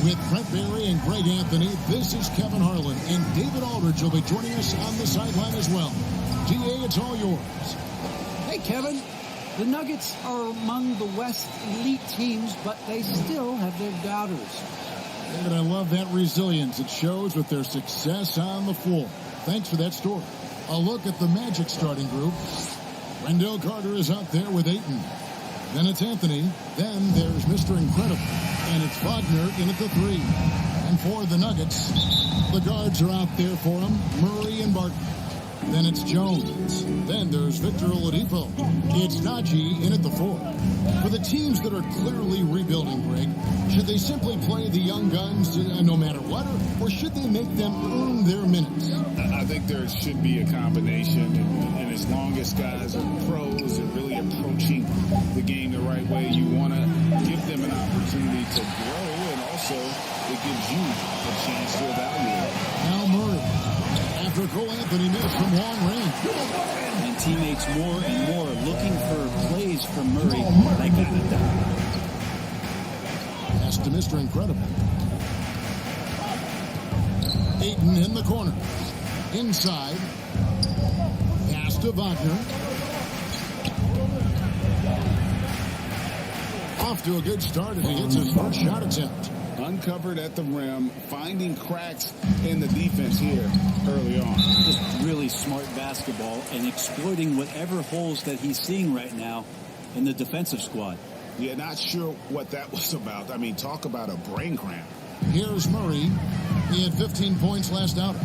With Brent Barry and Greg Anthony, this is Kevin Harlan, and David Aldridge will be joining us on the sideline as well. DA, it's all yours. Hey, Kevin. The Nuggets are among the West elite teams, but they still have their doubters. David, I love that resilience. It shows with their success on the floor. Thanks for that story. A look at the Magic starting group. Wendell Carter is out there with Ayton. Then it's Anthony. Then there's Mr. Incredible. And it's Wagner in at the 3. And for the Nuggets, the guards are out there for him. Murray and Barton. Then it's Jones. Then there's Victor Oladipo. It's Najee in at the 4. For the teams that are clearly rebuilding, Greg, should they simply play the young guns no matter what, or should they make them earn their minutes? I think there should be a combination, and as long as guys are pros and really approaching the game the right way, you want to give them an opportunity to grow, and also it gives you a chance to evaluate. Now Murray. After Cole Anthony missed from long range. And teammates more and more looking for plays from Murray. They got it done. Pass to Mr. Incredible. Ayton in the corner. Inside. Pass to Wagner. Off to a good start, and he hits his first shot attempt. Uncovered at the rim, finding cracks in the defense here early on. Just really smart basketball and exploiting whatever holes that he's seeing right now in the defensive squad. Yeah, not sure what that was about. I mean, talk about a brain cramp. Here's Murray. He had 15 points last outing.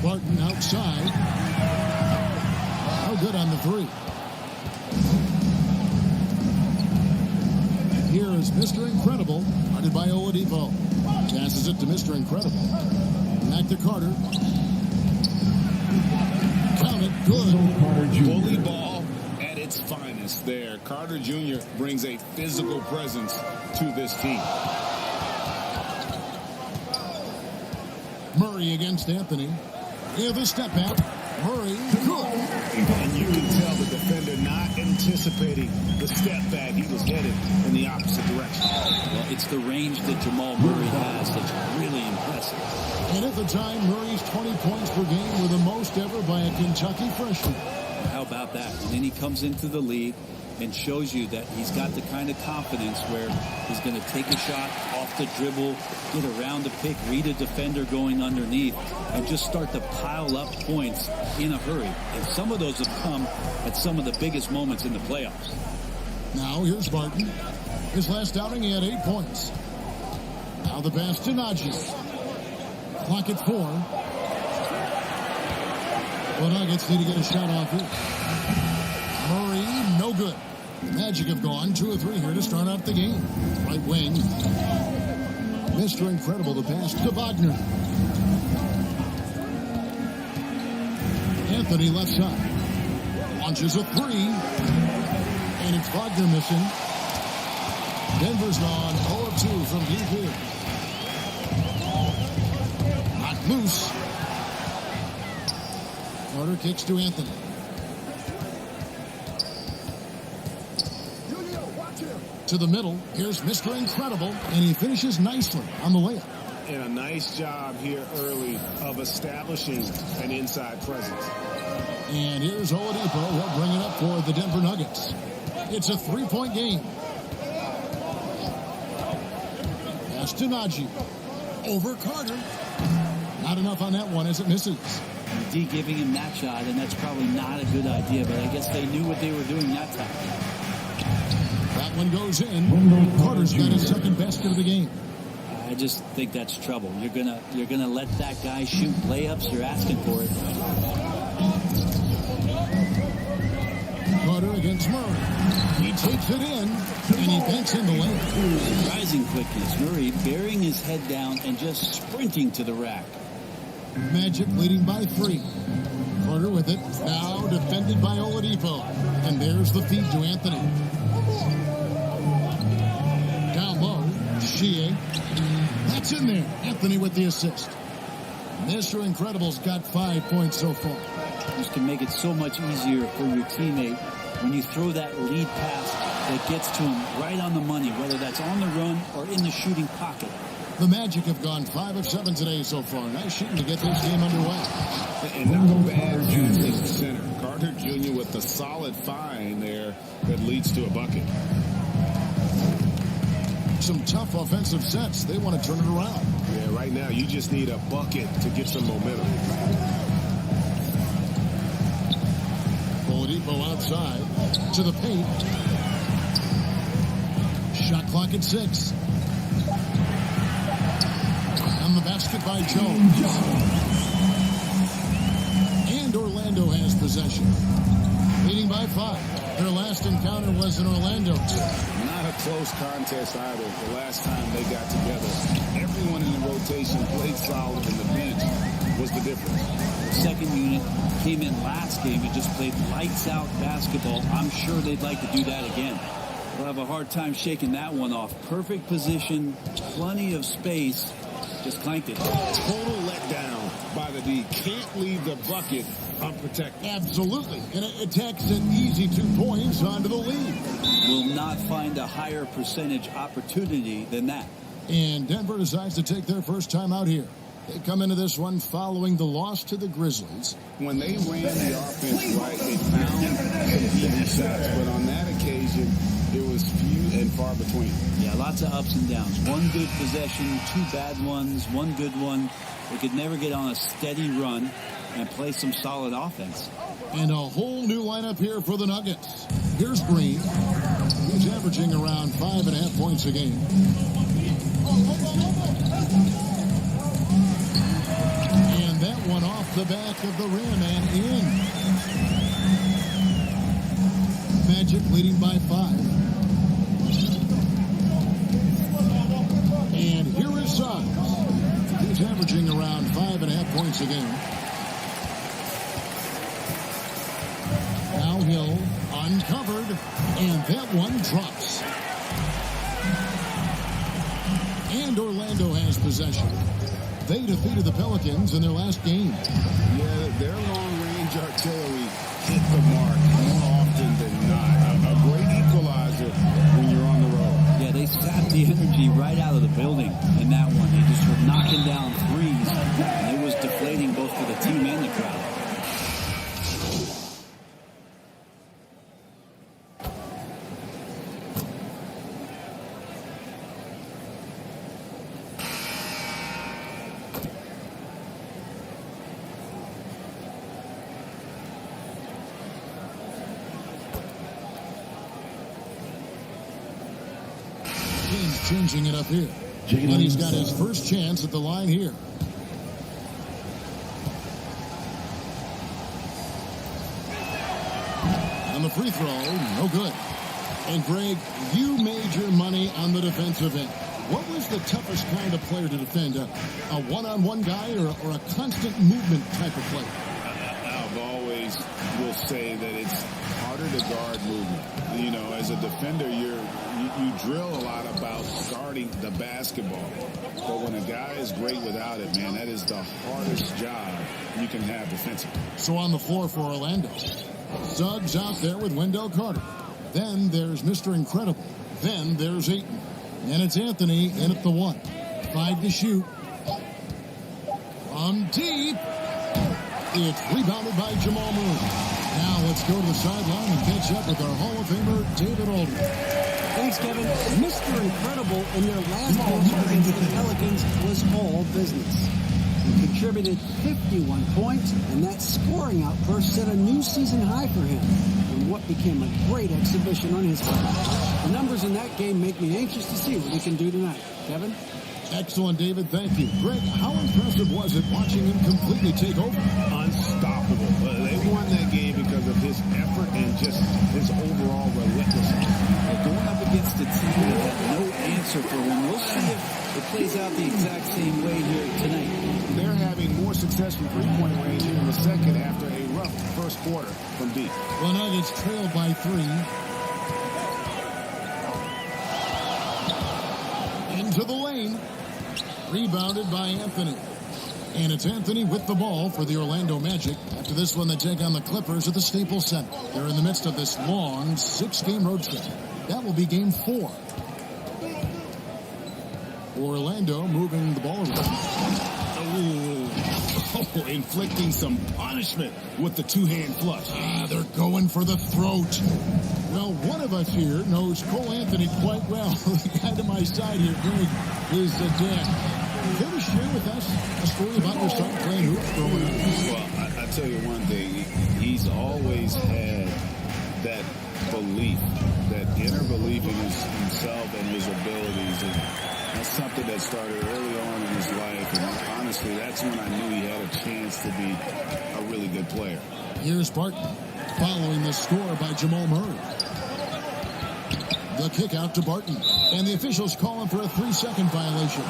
Barton outside. No good on the 3. Here is Mr. Incredible, guarded by Oladipo. Passes it to Mr. Incredible. Back to Carter. Count it, good. Bully ball at its finest there. Carter Jr. brings a physical presence to this team. Murray against Anthony. Here's the step back. Murray, good. And you can tell the defender not anticipating the step back. He was headed in the opposite direction. Well, it's the range that Jamal Murray has that's really impressive. And at the time, Murray's 20 points per game were the most ever by a Kentucky freshman. How about that? And then he comes into the league and shows you that he's got the kind of confidence where he's going to take a shot off the dribble, get around the pick, read a defender going underneath, and just start to pile up points in a hurry. And some of those have come at some of the biggest moments in the playoffs. Now here's Barton. His last outing, he had 8 points. Now the pass to Najee. Clock at 4. The Nuggets need to get a shot off here. Murray, no good. The Magic have gone 2 or 3 here to start out the game. Right wing. Mr. Incredible, the pass to Wagner. Anthony left side. Launches a 3. And it's Wagner missing. Denver's gone 0 of 2 from deep here. Knocked loose. Carter kicks to Anthony. To the middle. Here's Mr. Incredible, and he finishes nicely on the layup. And a nice job here early of establishing an inside presence. And here's Oladipo. He'll bring it up for the Denver Nuggets. It's a 3-point game. Pass to Najee. Over Carter. Not enough on that one as it misses. D giving him that shot, and that's probably not a good idea, but I guess they knew what they were doing that time. That one goes in. Carter's got his second basket of the game. I just think that's trouble. You're gonna let that guy shoot layups. You're asking for it. Carter against Murray. He takes it in, and he banks in the layup. Rising quickness. Murray burying his head down and just sprinting to the rack. Magic leading by 3. Carter with it. Now defended by Oladipo. And there's the feed to Anthony. Down low. Shea. That's in there. Anthony with the assist. Mr. Incredible's got 5 points so far. This can make it so much easier for your teammate when you throw that lead pass that gets to him right on the money, whether that's on the run or in the shooting pocket. The Magic have gone 5 of 7 today so far. Nice shooting to get this game underway. And not a bad passing center. Carter Jr. with the solid find there that leads to a bucket. Some tough offensive sets. They want to turn it around. Yeah, right now you just need a bucket to get some momentum. Oladipo outside to the paint. Shot clock at 6. On the basket by Jones. And Orlando has possession. Leading by 5. Their last encounter was in Orlando. Not a close contest either. The last time they got together, everyone in the rotation played solid, and the bench was the difference. The second unit came in last game and just played lights-out basketball. I'm sure they'd like to do that again. They'll have a hard time shaking that one off. Perfect position, plenty of space. Just clanked it. Total letdown by the D. Can't leave the bucket unprotected. Absolutely. And it takes an easy 2 points onto the lead. Will not find a higher percentage opportunity than that. And Denver decides to take their first time out here. They come into this one following the loss to the Grizzlies. When they ran the offense right, they found some easy shots. But on that occasion, it was few and far between. Yeah, lots of ups and downs. One good possession, 2 bad ones, 1 good one. They could never get on a steady run and play some solid offense. And a whole new lineup here for the Nuggets. Here's Green. He's averaging around 5.5 points a game. And that one off the back of the rim and in. Magic leading by 5. And here is Suggs. He's averaging around 5.5 points a game. Now Hill uncovered, and that one drops. And Orlando has possession. They defeated the Pelicans in their last game. Yeah, their long-range artillery hit the mark more often than not. A great equalizer when you're on the road. Yeah, they sapped the energy right out of the building in that one. They just were knocking down threes, and it was deflating both for the team and the crowd. Changing it up here. And he's got his first chance at the line here. On the free throw, no good. And Greg, you made your money on the defensive end. What was the toughest kind of player to defend? A one-on-one guy or a constant movement type of player? I've always will say that it's harder to guard movement. You know, as a defender, you drill a lot about guarding the basketball. But when a guy is great without it, man, that is the hardest job you can have defensively. So on the floor for Orlando, Suggs out there with Wendell Carter. Then there's Mr. Incredible. Then there's Ayton. And it's Anthony in at the 1. 5 to shoot. From deep. It's rebounded by Jamal Murray. Now let's go to the sideline and catch up with our Hall of Famer, David Aldridge. Thanks, Kevin. Mr. Incredible in their last game against the Pelicans was all business. He contributed 51 points, and that scoring outburst set a new season high for him in what became a great exhibition on his part. The numbers in that game make me anxious to see what he can do tonight. Kevin? Excellent, David. Thank you. Greg, how impressive was it watching him completely take over? Unstoppable. They won that game because of his effort and just his overall relentlessness. Going up against a team that had no answer for him. We'll see if it plays out the exact same way here tonight. They're having more success from three-point range here in the second after a rough first quarter from deep. The Nuggets trailed by 3. Into the lane. Rebounded by Anthony. And it's Anthony with the ball for the Orlando Magic. After this one, they take on the Clippers at the Staples Center. They're in the midst of this long 6-game road trip. That will be game 4. Orlando moving the ball around. Oh, inflicting some punishment with the two-hand flush. They're going for the throat. Well, one of us here knows Cole Anthony quite well. The guy to my side here, Greg, is the dad. Can you share with us a story about your son playing hoops growing up? Well, I tell you one thing. He's always had that belief, that inner belief in himself and his abilities. And that's something that started early on in his life. And honestly, that's when I knew he had a chance to be a really good player. Here's Barton following the score by Jamal Murray. The kick out to Barton. And the officials call him for a 3-second violation.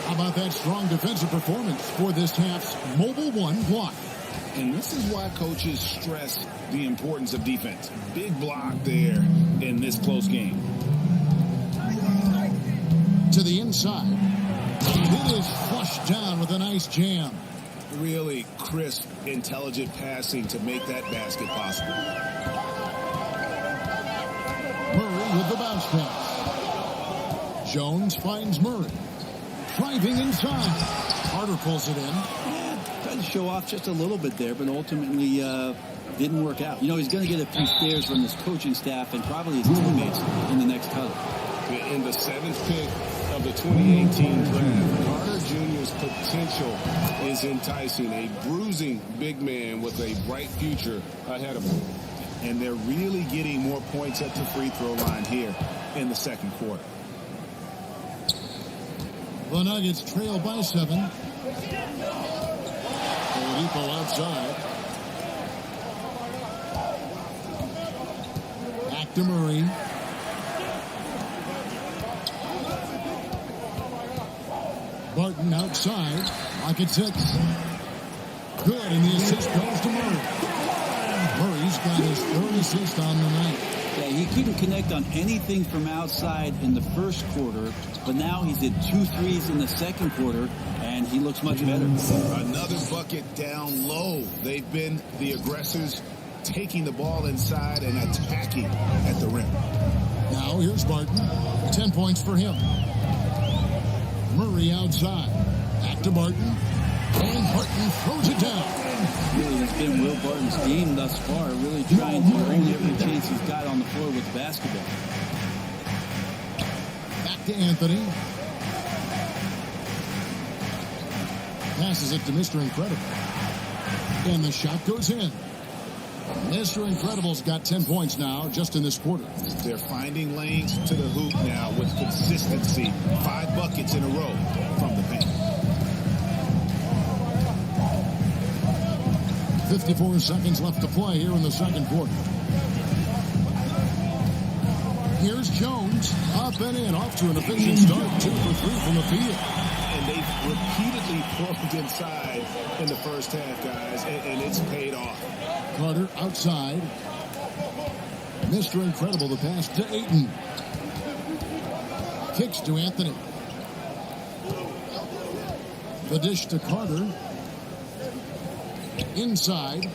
How about that strong defensive performance for this half's Mobile One block? And this is why coaches stress the importance of defense. Big block there in this close game. To the inside. It is flushed down with a nice jam. Really crisp, intelligent passing to make that basket possible. Murray with the bounce pass. Jones finds Murray. Driving inside. Carter pulls it in. Tried to show off just a little bit there, but ultimately didn't work out. You know, he's going to get a few stares from his coaching staff and probably his teammates in the next huddle. In the 7th pick of the 2018 draft, Carter Jr.'s potential is enticing. A bruising big man with a bright future ahead of him. And they're really getting more points at the free throw line here in the second quarter. The Nuggets trail by 7. Oladipo outside. Back to Murray. Barton outside. Pocket 6. Good, and the assist goes to Murray. Murray's got his 3rd assist on the night. Yeah, he couldn't connect on anything from outside in the first quarter, but now he's hit 2 threes in the second quarter, and he looks much better. Another bucket down low. They've been the aggressors, taking the ball inside and attacking at the rim. Now here's Barton. 10 points for him. Murray outside. Back to Barton. And Barton throws it down. Really has been Will Barton's game thus far, really trying to own every chance he's got on the floor with the basketball. Back to Anthony. Passes it to Mr. Incredible. And the shot goes in. Mr. Incredible's got 10 points now just in this quarter. They're finding lanes to the hoop now with consistency. 5 buckets in a row from the paint. 54 seconds left to play here in the second quarter. Here's Jones. Up and in. Off to an efficient start. 2 for 3 from the field. And they've repeatedly probed inside in the first half, guys, and it's paid off. Carter outside. Mr. Incredible, the pass to Ayton. Kicks to Anthony. The dish to Carter. Inside.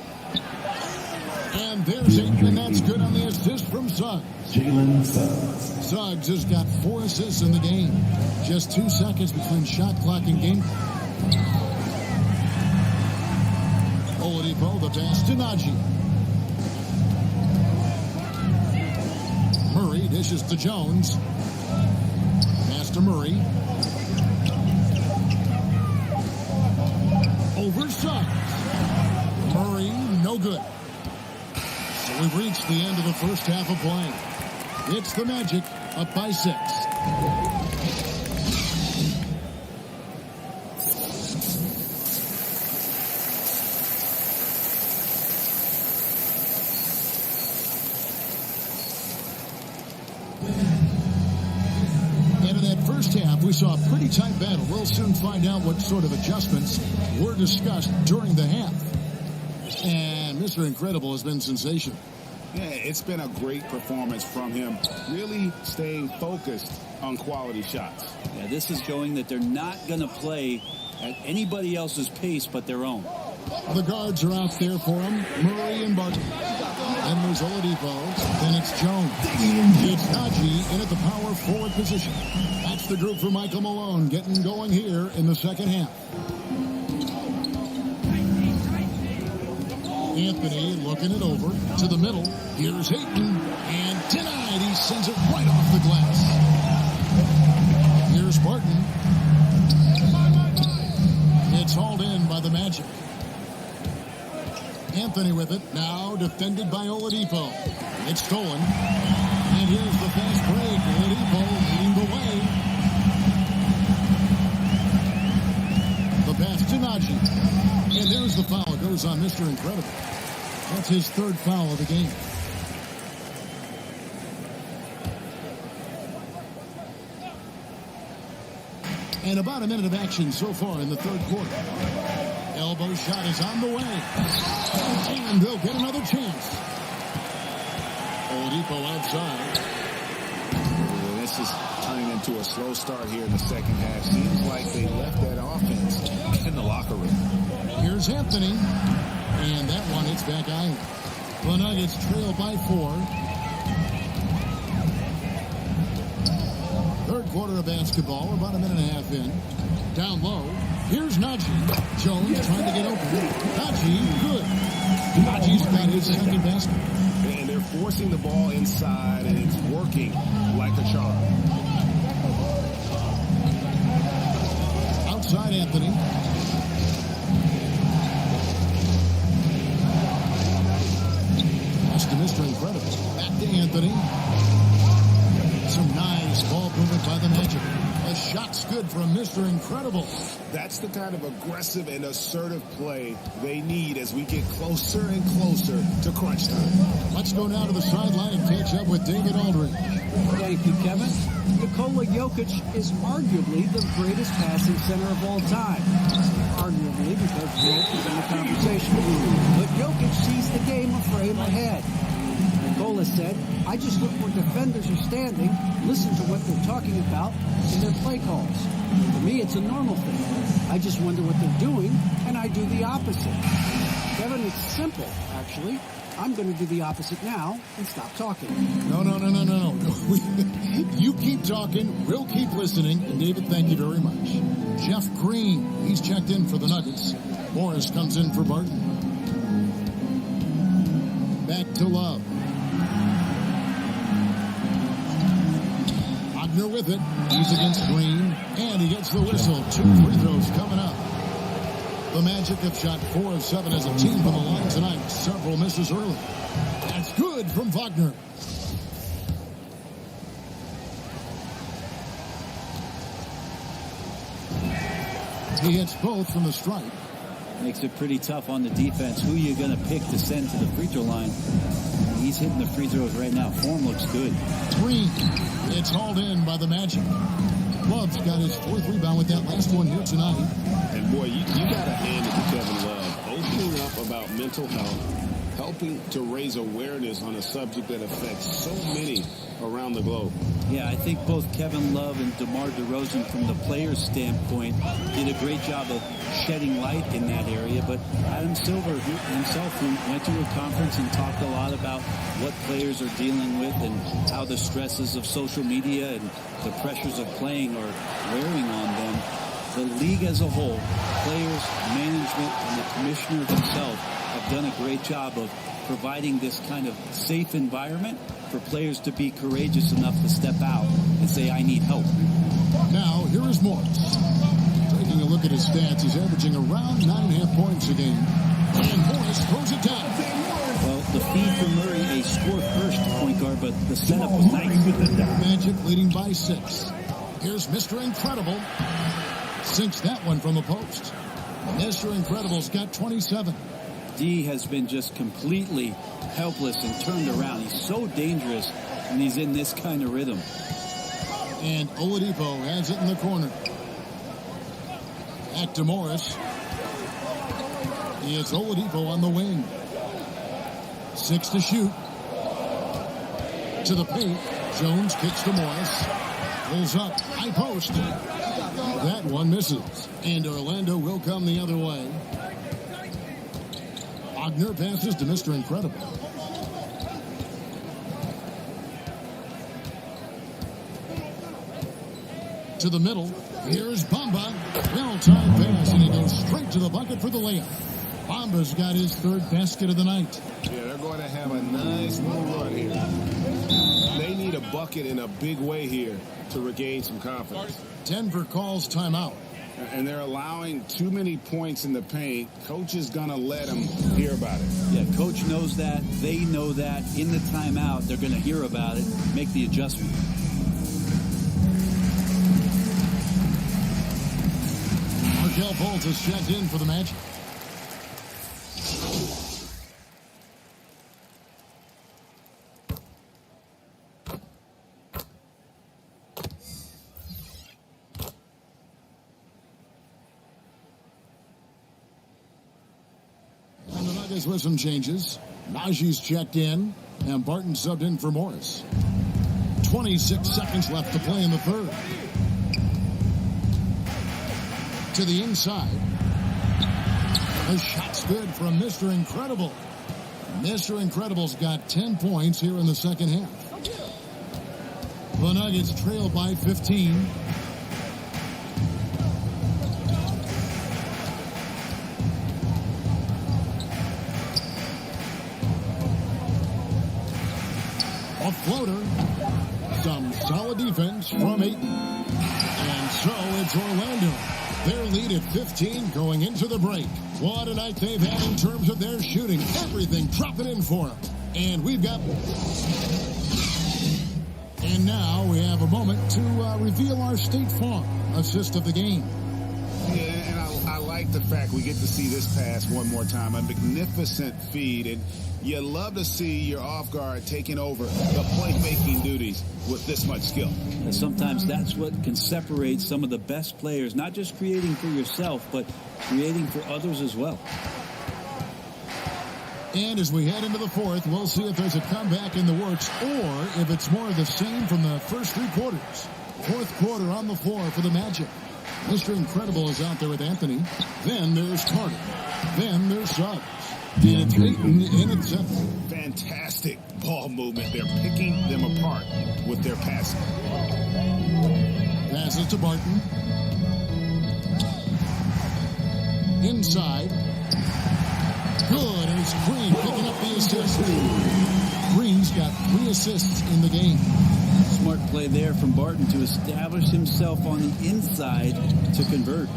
And there's Ayton, and that's good on the assist from Suggs. Jalen Suggs. Suggs has got 4 assists in the game. Just 2 seconds between shot clock and game. Oladipo, the pass to Najee. Murray dishes to Jones. Pass to Murray. Over Suggs. Murray, no good. So we've reached the end of the first half of play. It's the Magic, up by 6. And in that first half, we saw a pretty tight battle. We'll soon find out what sort of adjustments were discussed during the half. And Mr. Incredible has been sensational. Yeah, it's been a great performance from him, really staying focused on quality shots. Yeah, this is showing that they're not going to play at anybody else's pace but their own. The guards are out there for him, Murray and Barton. Then there's Oladipo. Then it's Jones. It's Najee in at the power forward position. That's the group for Michael Malone getting going here in the second half. Anthony looking it over to the middle. Here's Ayton, and denied. He sends it right off the glass. Here's Barton. It's hauled in by the Magic. Anthony with it, now defended by Oladipo. It's stolen. And here's the fast break. Oladipo leading the way. The pass to Najee. And there's the foul. It goes on Mr. Incredible. That's his third foul of the game. And about a minute of action so far in the third quarter. Elbow shot is on the way. And they'll get another chance. Oladipo outside. This is turning into a slow start here in the second half. Seems like they left that offense in the locker room. Here's Anthony. And that one hits back island. The Nuggets trail by 4. Third quarter of basketball, about a minute and a half in. Down low. Here's Najee. Jones trying to get open. Najee, good. Najee's got his second basket. And they're forcing the ball inside, and it's working like a charm. Outside Anthony. That's to Mr. Incredible. Back to Anthony. Some nice ball movement by the Magic. A shot's good from Mr. Incredible. That's the kind of aggressive and assertive play they need as we get closer and closer to crunch time. Let's go now to the sideline and catch up with David Aldridge. Thank you, Kevin. Nikola Jokic is arguably the greatest passing center of all time. Arguably because Wilt is in the conversation. But Jokic sees the game a frame ahead. Nikola said, I just look where defenders are standing, listen to what they're talking about in their play calls. For me, it's a normal thing. I just wonder what they're doing, and I do the opposite. Kevin, it's simple, actually. I'm going to do the opposite now and stop talking. No. You keep talking, we'll keep listening. And David, thank you very much. Jeff Green, he's checked in for the Nuggets. Morris comes in for Barton. Back to Love. Wagner with it. He's against Green, and he gets the whistle. 2 free throws coming up. The Magic have shot 4 of 7 as a team from the line tonight. Several misses early. That's good from Wagner. He hits both from the stripe. Makes it pretty tough on the defense. Who you're going to pick to send to the free throw line. He's hitting the free throws right now. Form looks good. Green. It's hauled in by the Magic. Love's got his 4th rebound with that last one here tonight. And boy, you got to hand it to Kevin Love. Opening up about mental health, helping to raise awareness on a subject that affects so many around the globe. Yeah, I think both Kevin Love and DeMar DeRozan, from the player's standpoint, did a great job of shedding light in that area. But Adam Silver himself, who went to a conference and talked a lot about what players are dealing with and how the stresses of social media and the pressures of playing are wearing on them. The league as a whole, players, management, and the commissioner himself have done a great job of providing this kind of safe environment for players to be courageous enough to step out and say, I need help. Now, here is Morris. Taking a look at his stats, he's averaging around 9.5 points a game. And Morris throws it down. Well, the feed for Murray, a score-first point guard, but the setup was nice with the Magic leading by 6. Here's Mr. Incredible. Sinks that one from the post. Mr. Incredible's got 27. D has been just completely helpless and turned around. He's so dangerous when he's in this kind of rhythm. And Oladipo has it in the corner. Back to Morris. It's Oladipo on the wing. 6 to shoot. To the paint. Jones kicks to Morris. Pulls up. High post. That one misses. And Orlando will come the other way. Wagner passes to Mr. Incredible. to the middle. Here's Bamba. Well-timed pass, and he goes straight to the bucket for the layup. Bamba's got his third basket of the night. Yeah, they're going to have a nice little run here. They need a bucket in a big way here to regain some confidence. Denver calls timeout. And they're allowing too many points in the paint. Coach is going to let them hear about it. Yeah, coach knows that. They know that. In the timeout, they're going to hear about it, make the adjustment. Markel Fultz is checked in for the Magic. With some changes. Najee's checked in, and Barton subbed in for Morris. 26 seconds left to play in the third. To the inside. The shot's good from Mr. Incredible. Mr. Incredible's got 10 points here in the second half. The Nuggets trail by 15. A floater. Some solid defense from Ayton. And so it's Orlando. Their lead at 15 going into the break. What a night they've had in terms of their shooting. Everything dropping in for them. And we've got... And now we have a moment to reveal our State Farm assist of the game. Yeah, and I like the fact we get to see this pass one more time. A magnificent feed. And you love to see your off guard taking over the playmaking duties with this much skill. And sometimes that's what can separate some of the best players, not just creating for yourself, but creating for others as well. And as we head into the fourth, we'll see if there's a comeback in the works or if it's more of the same from the first three quarters. Fourth quarter on the floor for the Magic. Mr. Incredible is out there with Anthony. Then there's Carter. Then there's Suggs. And it's Ayton in at 7. Fantastic ball movement. They're picking them apart with their passing. Passes to Barton. Inside. Good, and it's Green picking up the assist. Green's got 3 assists in the game. Smart play there from Barton to establish himself on the inside to convert.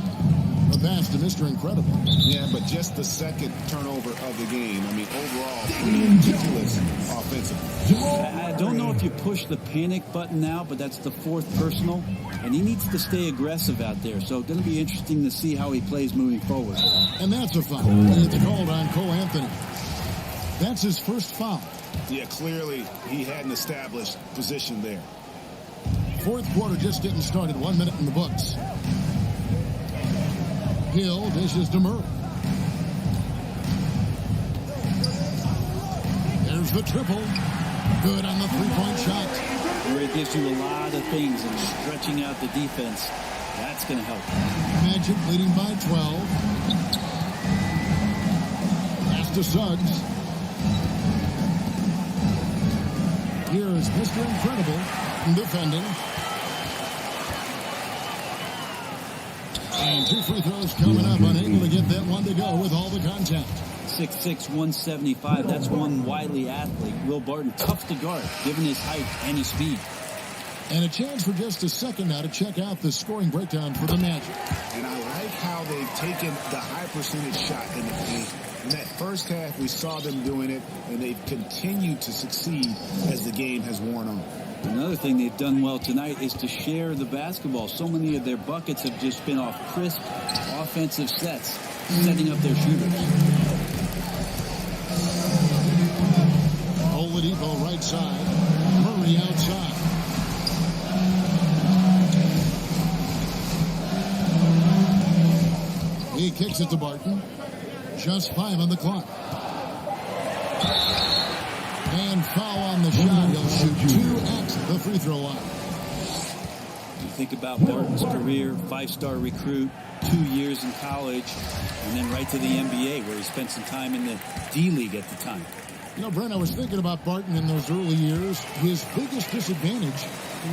A pass to Mr. Incredible. Yeah, but just the second turnover of the game. I mean, overall, ridiculous offensively. I don't know if you push the panic button now, but that's the 4th personal, and he needs to stay aggressive out there. So it's going to be interesting to see how he plays moving forward. And that's a foul. It's called on Cole Anthony. That's his first foul. Yeah, clearly he hadn't established position there. Fourth quarter just getting started. 1 minute in the books. Hill dishes to Murray. There's the triple. Good on the three-point shot. Where it gives you a lot of things and stretching out the defense. That's going to help. Magic leading by 12. Pass to Suggs. Here's Mr. Incredible defending. And 2 free throws coming up, unable to get that one to go with all the contact. 6'6", 175. That's one wily athlete. Will Barton, tough to guard, given his height and his speed. And a chance for just a second now to check out the scoring breakdown for the Magic. And I like how they've taken the high percentage shot in the paint. In that first half, we saw them doing it, and they've continued to succeed as the game has worn on. Another thing they've done well tonight is to share the basketball. So many of their buckets have just been off crisp offensive sets, setting up their shooters. Oladipo right side. Murray outside. He kicks it to Barton. Just 5 on the clock. And foul on the shot. He'll shoot 2 at the free throw line. You think about Barton's career, 5-star recruit, 2 years in college, and then right to the NBA where he spent some time in the D-League at the time. You know, Brent, I was thinking about Barton in those early years. His biggest disadvantage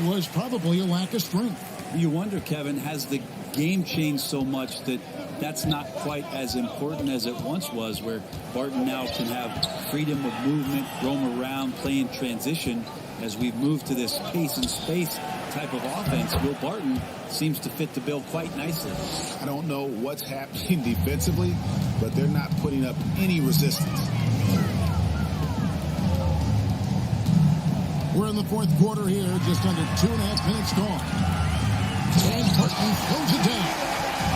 was probably a lack of strength. You wonder, Kevin, has the game changed so much that that's not quite as important as it once was, where Barton now can have freedom of movement, roam around, play in transition. As we've moved to this pace and space type of offense, Will Barton seems to fit the bill quite nicely. I don't know what's happening defensively, but they're not putting up any resistance. We're in the fourth quarter here, just under 2.5 minutes gone. And Barton throws it down.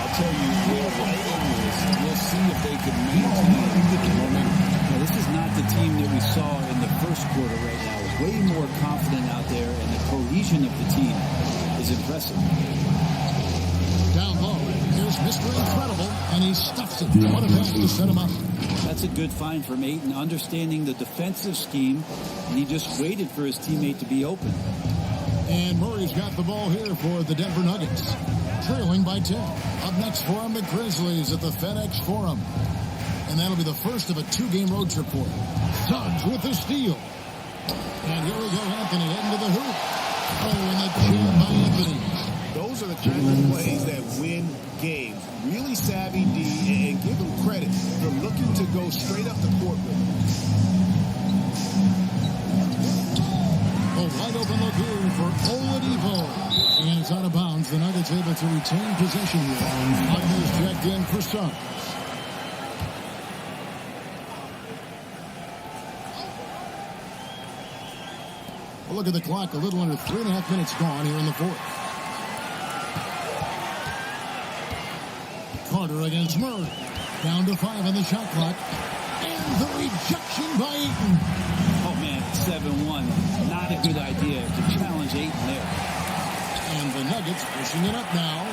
I'll tell you, we're right in this. We'll see if they can maintain the momentum. Now, this is not the team that we saw in the first quarter right now. Way more confident out there, and the cohesion of the team is impressive. Down low, here's Mr. Incredible, and he stuffs it. What a pass to set him up. That's a good find from Ayton, understanding the defensive scheme, and he just waited for his teammate to be open. And Murray's got the ball here for the Denver Nuggets, trailing by 10. Up next for him, the Grizzlies at the FedEx Forum. And that'll be the first of a 2-game road trip for him. Suggs with the steal. And here we go, Anthony heading to the hoop. Oh, and the jam by Anthony. Those are the kinds of plays that win games. Really savvy D, and give him credit for looking to go straight up the court with him. A wide open look here for Oladipo. And it's out of bounds. The Nuggets able to retain possession here. Wagner's checked in for Suggs. Well, look at the clock. A little under 3.5 minutes gone here in the fourth. Carter against Murray. Down to 5 on the shot clock. And the rejection by Ayton. Oh, man, 7-1. Not a good idea to challenge Ayton there. And the Nuggets pushing it up now.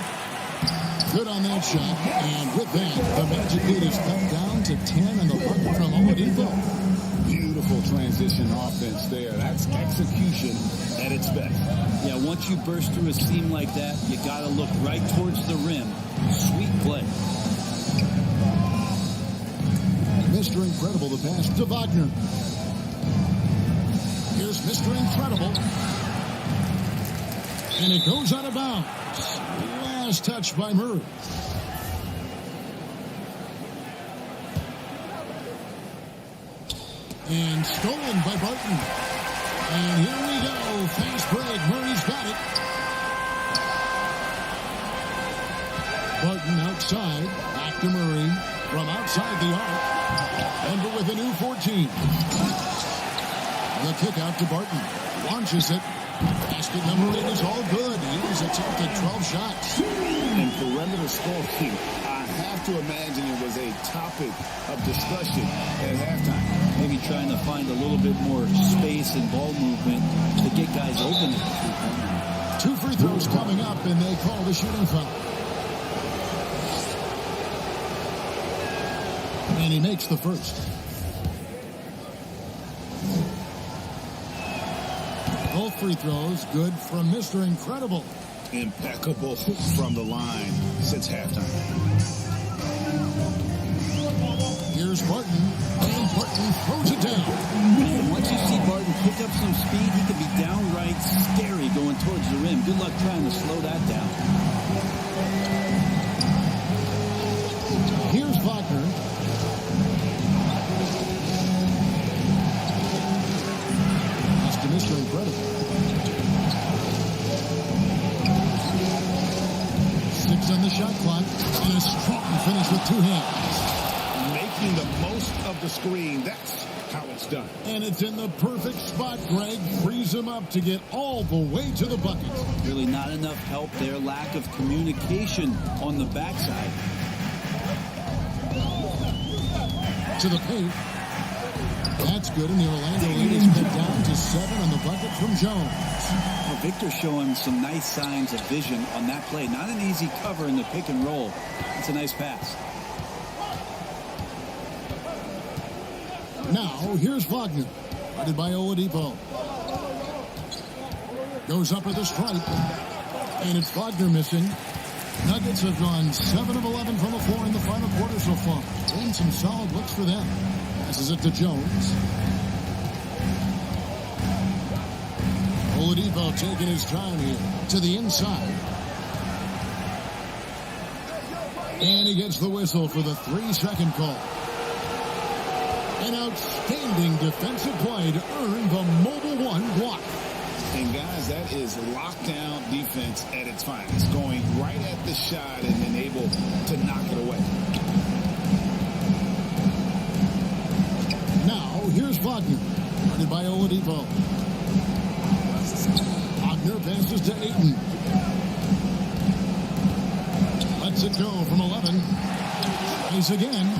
Good on that shot. And with that, the Magic lead is cut down to 10 on the bucket from Oladipo. Beautiful transition offense there. That's execution at its best. Yeah, once you burst through a seam like that, you got to look right towards the rim. Sweet play. Mr. Incredible, the pass to Wagner. Here's Mr. Incredible. And it goes out of bounds. Last touch by Murray. And stolen by Barton. And here we go. Fast break. Murray's got it. Barton outside. Back to Murray. From outside the arc. Denver with a new 14. The kick out to Barton. Launches it. Basket number 8 is all good. He's attempted 12 shots. And perimeter scoring, I have to imagine it was a topic of discussion at halftime. Maybe trying to find a little bit more space and ball movement to get guys open. 2 free throws coming up, and they call the shooting foul. And he makes the first. Both free throws good from Mr. Incredible. Impeccable from the line since halftime. Here's Barton, and Barton throws it down. Once you see Barton pick up some speed, he could be downright scary going towards the rim. Good luck trying to slow that down. Here's Wagner. That's to Mr. Incredible. 6 on the shot clock, and a strong finish with 2 hands. Making the most of the screen. That's how it's done. And it's in the perfect spot. Greg frees him up to get all the way to the bucket. Really not enough help there. Lack of communication on the backside. To the paint. That's good, and the Orlando lead is cut down to 7 on the bucket from Jones. Well, Victor's showing some nice signs of vision on that play. Not an easy cover in the pick and roll. It's a nice pass. Now, here's Wagner, guarded by Oladipo. Goes up with a stripe, and it's Wagner missing. Nuggets have gone 7 of 11 from the floor in the final quarter so far. And some solid looks for them. Passes it to Jones. Oladipo taking his time here to the inside. And he gets the whistle for the 3-second call. An outstanding defensive play to earn the Mobile One block. And guys, that is lockdown defense at its finest, going right at the shot and then able to knock it away. Now, here's Wagner, guarded by Oladipo. Wagner passes to Ayton. Lets it go from 11. Tries again.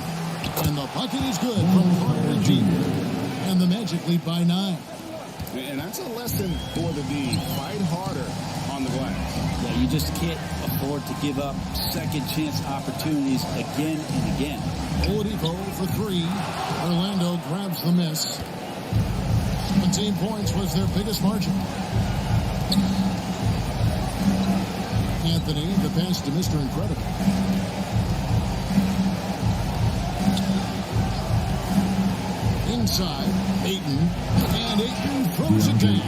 And the bucket is good from Carter Jr. And the Magic lead by 9. And that's a lesson for the D. Fight harder on the glass. Yeah, you just can't afford to give up second chance opportunities again and again. Oladipo for 3. Orlando grabs the miss. 17 points was their biggest margin. Anthony, the pass to Mr. Incredible. Inside, Ayton, and Ayton throws it down.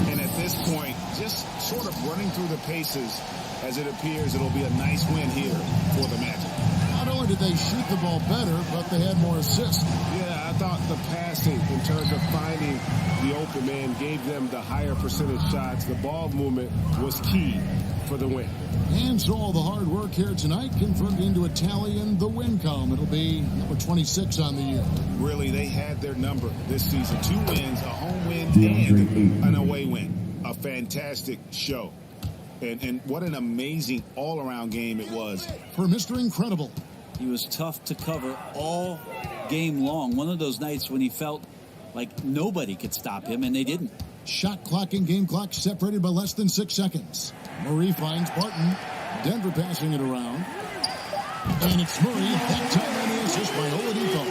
And at this point, just sort of running through the paces as it appears it'll be a nice win here for the Magic. Not only did they shoot the ball better, but they had more assists. Yeah, I thought the passing in terms of finding the open man gave them the higher percentage shots. The ball movement was key for the win. And so all the hard work here tonight converted into a tally in the win column. It'll be number 26 on the year. Really, they had their number this season. 2 wins, a home win and an away win. A fantastic show. And what an amazing all-around game it was. For Mr. Incredible. He was tough to cover all game long. One of those nights when he felt like nobody could stop him, and they didn't. Shot clock and game clock separated by less than 6 seconds. Murray finds Barton. Denver passing it around. And it's Murray. That time on the assist by Oladipo.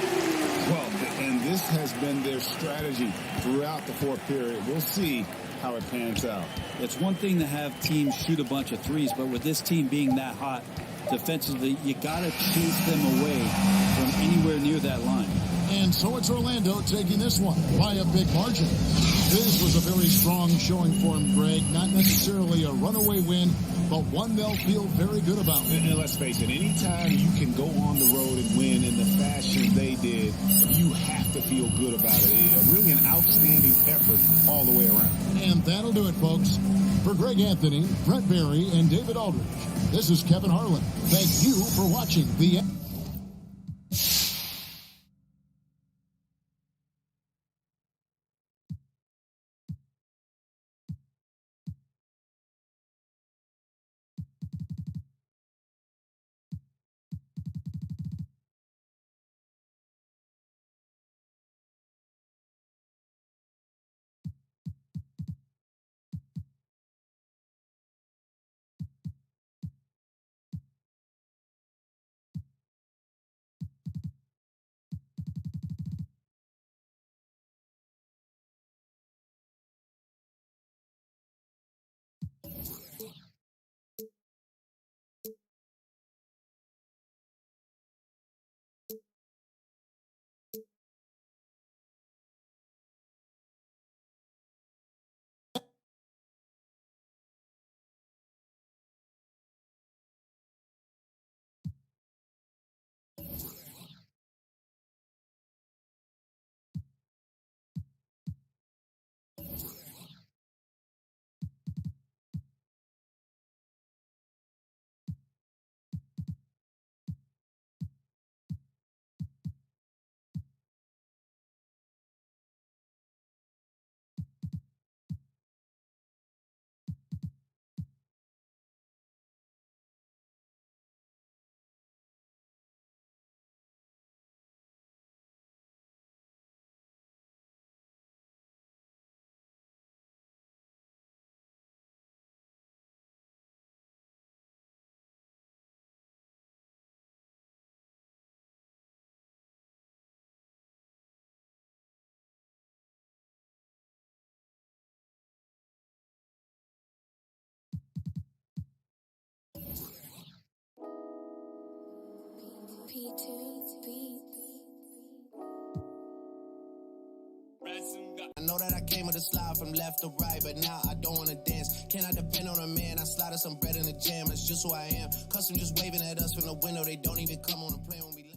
Well, and this has been their strategy throughout the fourth period. We'll see how it pans out. It's one thing to have teams shoot a bunch of threes, but with this team being that hot defensively, you got to chase them away from anywhere near that line. And so it's Orlando taking this one by a big margin. This was a very strong showing for him, Greg. Not necessarily a runaway win, but one they'll feel very good about. And let's face it, anytime you can go on the road and win in the fashion they did, you have to feel good about it. Really an outstanding effort all the way around. And that'll do it, folks. For Greg Anthony, Brett Berry, and David Aldridge, this is Kevin Harlan. Thank you for watching the... know that I came with a slide from left to right, but now I don't wanna dance. Can I depend on a man? I slide some bread in the jam. That's just who I am. Custom just waving at us from the window. They don't even come on the plane when we